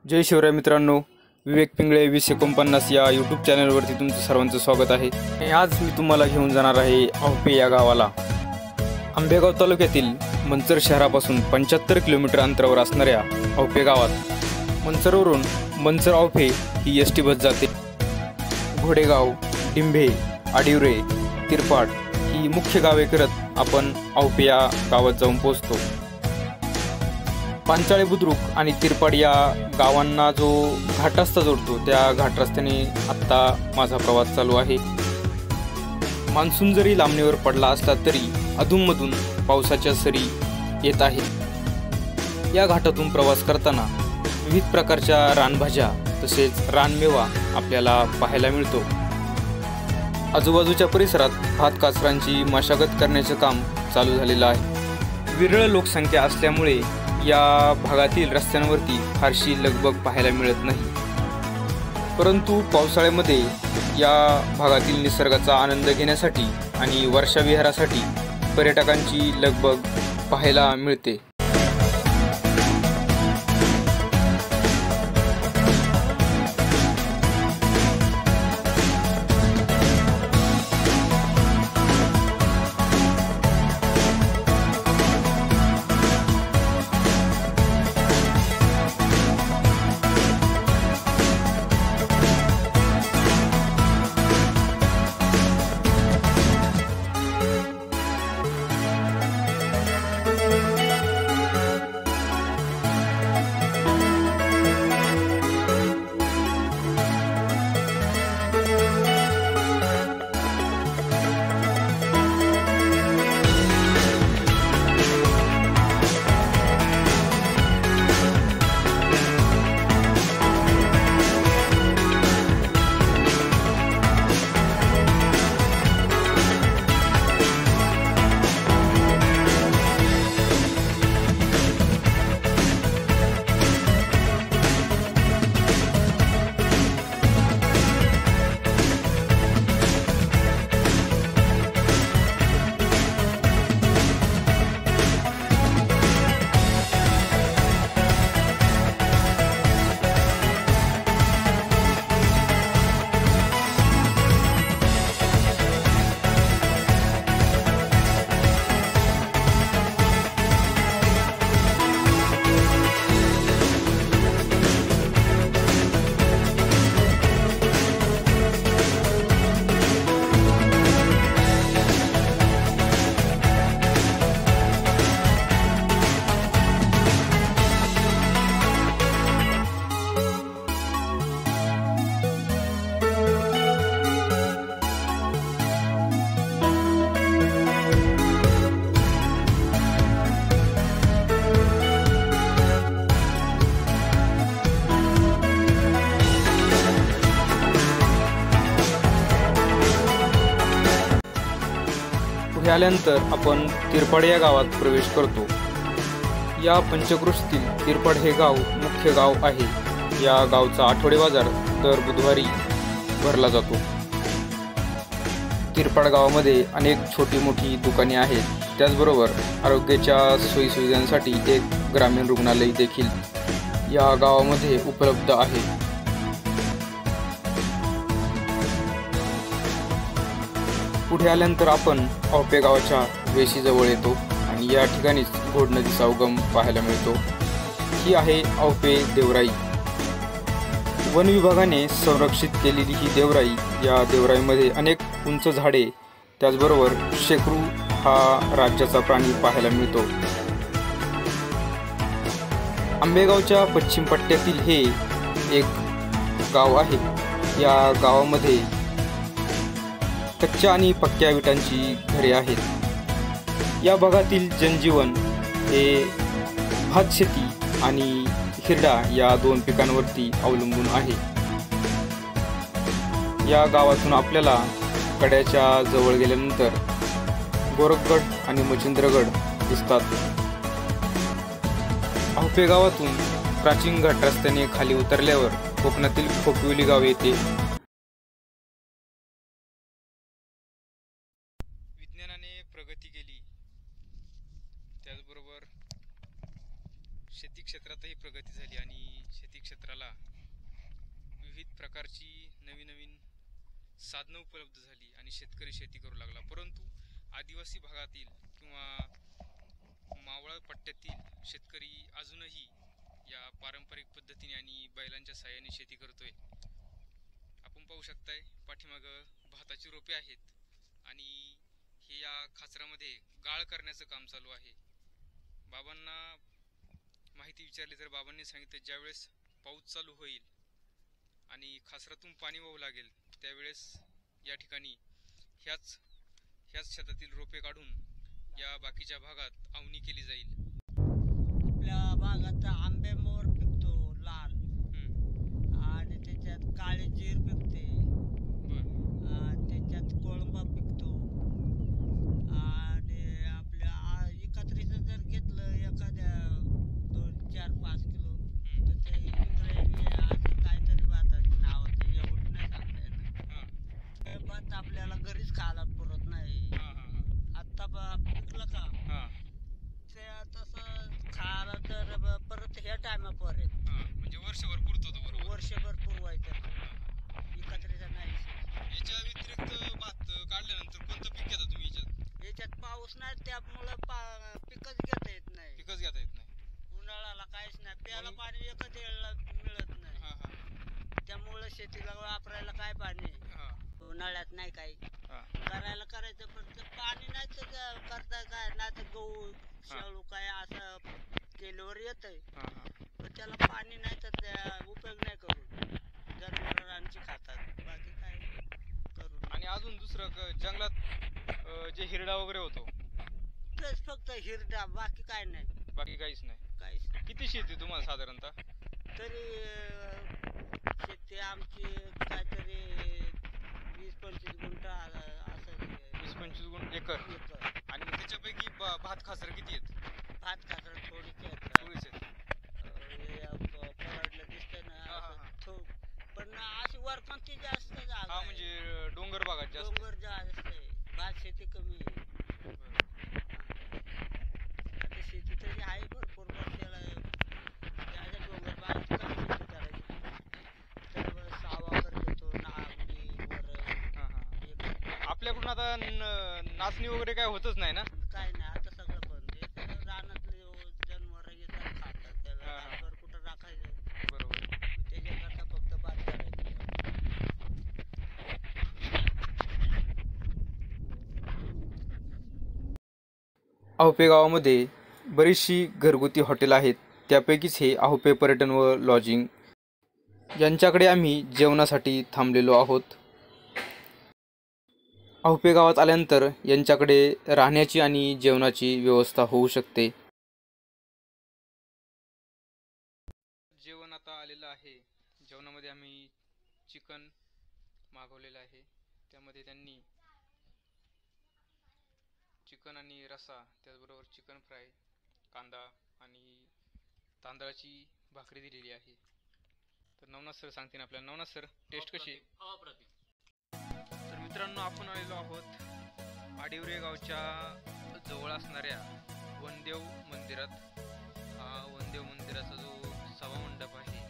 जय शिवराय मित्रांनो, विवेक पिंगळे 2049 या यूट्यूब चॅनलवरती तुमचं सर्वांचं स्वागत आहे। आज मी तुम्हाला घेऊन जाणार आहे औफे या गावाला। आंबेगाव तालुक्यातील मंचर शहरापासून 75 किलोमीटर अंतरावर असणाऱ्या औफे गावात मंचरवरून मंचर औफे ही एसटी बस जाते। घोडेगाव, डिंभे, आडिवरे, तिरपाड ही मुख्य गावे करत आपण औफे या गावात जाऊन पोहोचतो। पांचाळे बुद्रुक आणि तिरपाड या गावांना जो घाट रस्ता जोडतो त्या घाट रस्त्याने आत्ता माझा प्रवास चालू आहे। मान्सून जरी लांबणीवर पडला असला तरी अधूनमधून पावसाच्या सरी येत आहेत। या घाटातून प्रवास करताना विविध प्रकारच्या रानभाज्या तसेच रानमेवा आपल्याला पाहायला मिळतो। आजूबाजूच्या परिसरात भात काचरांची मशागत करण्याचे काम चालू झालेलं आहे। विरळ लोकसंख्या असल्यामुळे या भागातील रस्त्यांवरती फारशी लगबग पाहायला मिळत नाही, परंतु पावसाळ्यामध्ये या भागातील निसर्गाचा आनंद घेण्यासाठी आणि वर्षाविहारासाठी पर्यटकांची लगबग पाहायला मिळते। आल्यानंतर आपण तिरपाड या गावात प्रवेश करतो। या पंचक्रोशीतील तिरपाड हे गाव मुख्य गाव आहे। या गावचा आठवडे बाजार दर बुधवारी भरला जातो। तिरपाड गावामध्ये अनेक छोटी मोठी दुकाने आहेत। त्याचबरोबर आरोग्याच्या सोयीसुविधांसाठी एक ग्रामीण रुग्णालय देखील या गावामध्ये उपलब्ध आहे। पुढे आल्यानंतर आपण औफे गावाच्या वेशीजवळ येतो आणि या ठिकाणीच घोड नदीचा उगम पाहायला मिळतो। ही आहे औफे देवराई। वन विभागाने संरक्षित केलेली ही देवराई। या देवराईमध्ये अनेक उंच झाडे त्याचबरोबर शेकरू हा राज्याचा प्राणी पाहायला मिळतो। आंबेगावच्या पश्चिम पट्ट्यातील हे एक गाव आहे। या गावामध्ये कच्च्या आणि पक्क्या विटांची घरे आहेत। या भागातील जनजीवन हे भातशेती आणि हिरडा या दोन पिकांवरती अवलंबून आहे। या गावातून आपल्याला कड्याच्या जवळ गेल्यानंतर गोरखगड आणि मच्छिंद्रगड दिसतात। औफे गावातून प्राचीन घाट रस्त्याने खाली उतरल्यावर कोकणातील खोपिवली गाव येते। विज्ञानाने प्रगती केली, त्याचबरोबर शेती क्षेत्रातही प्रगती झाली आणि शेती क्षेत्राला विविध प्रकारची नवीन साधनं उपलब्ध झाली आणि शेतकरी शेती करू लागला. परंतु आदिवासी भागातील किंवा मावळ पट्ट्यातील शेतकरी अजूनही या पारंपरिक पद्धतीने आणि बैलांच्या साहाय्याने शेती करतोय. आपण पाहू शकताय पाठीमागं भाताची रोपे आहेत आणि हे या खाचरामध्ये गाळ करण्याचं काम चालू आहे. बाबांना माहिती विचारली तर बाबांनी सांगितलं ज्यावेळेस पाऊस चालू होईल आणि खाचरातून पाणी वाहू लागेल त्यावेळेस या ठिकाणी ह्याच शेतातील रोपे काढून या बाकीच्या भागात आवणी केली जाईल. आपल्या भागात आंबे मोर पिकतो लाल आणि त्याच्यात काळी जीर पिकते, त्याच्यात कोळंबा पिकतो आणि आपल्या एकत्रीचं जर घेतलं एखाद्या 2, 4, 5 किलो तर ते इंग्रजी असं काहीतरी भाताचं नाव ते एवढं नाही सांगता येणार. भात आपल्याला घरीच खायला पुरत नाही. आत्ता पिकलं का ते तसं खायला तर परत ह्या टायमापर्यंत म्हणजे वर्षभर पुरतो तो. बरोबर, वर्षभर पुरवायचं एकत्रीचा नाही. याच्या व्यतिरिक्त भात काढल्यानंतर कोणतं पीक घेता तुम्ही याच्यात पाऊस नाही त्यामुळं पिकच घेता येत नाही. पिकच घेता येत नाही. उन्हाळ्याला काहीच नाही, प्यायला पाणी एकच वेळेला मिळत नाही. त्यामुळं शेतीला वापरायला काय पाणी उन्हाळ्यात नाही काही करायला करायचं पण पाणी नाही तर करता काय नाही तर गहू शाळू काय असं केल्यावर येतंय पण त्याला पाणी नाही तर त्या उपयोग नाही करून जनावरांची खातात बाकी काय करून. आणि अजून दुसरं जंगलात जे हिरडा वगैरे होतो तेच फक्त हिरडा, बाकी काय नाही. बाकी काहीच नाही. किती शेती तुम्हाला साधारणतः? तरी शेती आमची काहीतरी 20-25 गुंठ असं. 20-25 गुंठ एकर. आणि त्याच्यापैकी भात खासर किती आहेत? भात खासर थोडीच आहेत. परवडलं दिसतंय ना पण अशी वरपंथी जास्त जागा म्हणजे डोंगर भागात जास्त. डोंगर जास्त आहे, भात शेती कमी आहे. आता शेती तरी आहे भरपूर पण त्याला डोंगर भागात कमी शेती करायची तर सावा करत येतो नागली वरण. आपल्याकडून आता नाचणी वगैरे काय होतच नाही ना? काय नाही, आता सगळं बंद आहे. रानातले जनावर येतात खातात त्याला कुठं राखायचं. बरोबर. त्याच्याकरता फक्त भात करायचं. आहुपे गावामध्ये बरीचशी घरगुती हॉटेल आहेत. त्यापैकीच हे आहुपे पर्यटन व लॉजिंग यांच्याकडे आम्ही जेवणासाठी थांबलेलो आहोत. आहुपे गावात आल्यानंतर यांच्याकडे राहण्याची आणि जेवणाची व्यवस्था होऊ शकते. जेवण आता आलेलं आहे. जेवणामध्ये आम्ही चिकन मागवलेलं आहे. त्यामध्ये त्यांनी चिकन आणि रस्सा, त्याचबरोबर चिकन फ्राय, कांदा आणि तांदळाची भाकरी दिलेली आहे. तर नवनाथ सर सांगतील आपल्याला. नवनाथ सर, टेस्ट कशी? तर मित्रांनो, आपण आलेलो आहोत आडिवरे गावच्या जवळ असणाऱ्या वनदेव मंदिरात. हा वनदेव मंदिराचा जो सभामंडप आहे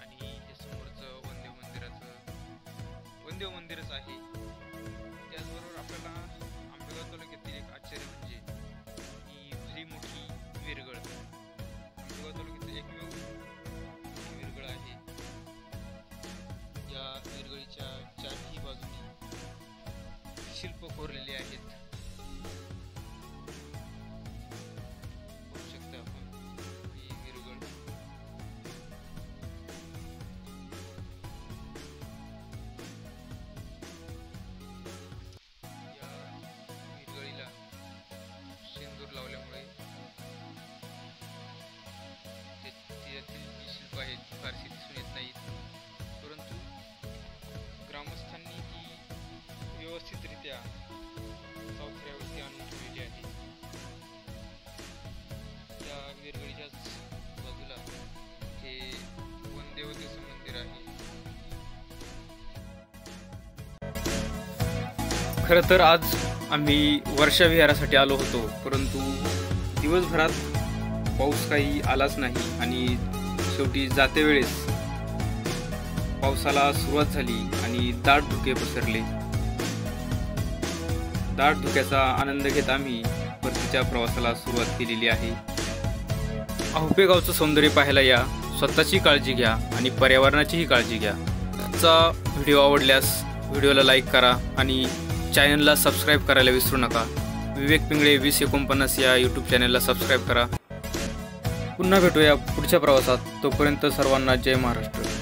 आणि हे समोरचं वनदेव मंदिरच आहे. त्याचबरोबर आपल्याला आंबेगाव तालुक्यातील एक आश्चर्य म्हणजे ही भली मोठी विरगळ. आंबेगाव तालुक्यातील एकमेव विरगळ आहे. या विरगळीच्या चारही बाजूनी शिल्प कोरलेले आहेत. बघू शकता आपण ही विरगळ. या विरगळीला शेंदूर लावल्यामुळे त्यातील जी शिल्प आहेत फारशी दिसून येत नाहीत, परंतु ग्रामस्थांनी ती व्यवस्थितरित्या चौथऱ्यावरती आणून ठेवलेली आहे. त्या विरगळीच्याच बाजूला हे वनदेवतेचं मंदिर आहे. खरं तर आज आम्ही वर्षा विहारासाठी आलो होतो, परंतु दिवसभरात पाऊस काही आलाच नाही आणि शेवटी जाते वेळेस पावसाला सुरुवात झाली आणि दाट धुके पसरले. दाट धुक्याचा आनंद घेत आम्ही परतीच्या प्रवासाला सुरुवात केलेली आहे. आहोपे गावचं सौंदर्य पाहायला या, स्वतःची काळजी घ्या आणि पर्यावरणाचीही काळजी घ्या. आजचा व्हिडिओ आवडल्यास व्हिडिओला लाईक करा आणि चॅनलला सबस्क्राईब करायला विसरू नका. विवेक पिंगळे 2049 या यूट्यूब चॅनलला सबस्क्राईब करा. पुन्हा भेटूया पुढच्या प्रवासात. तोपर्यंत सर्वांना जय महाराष्ट्र.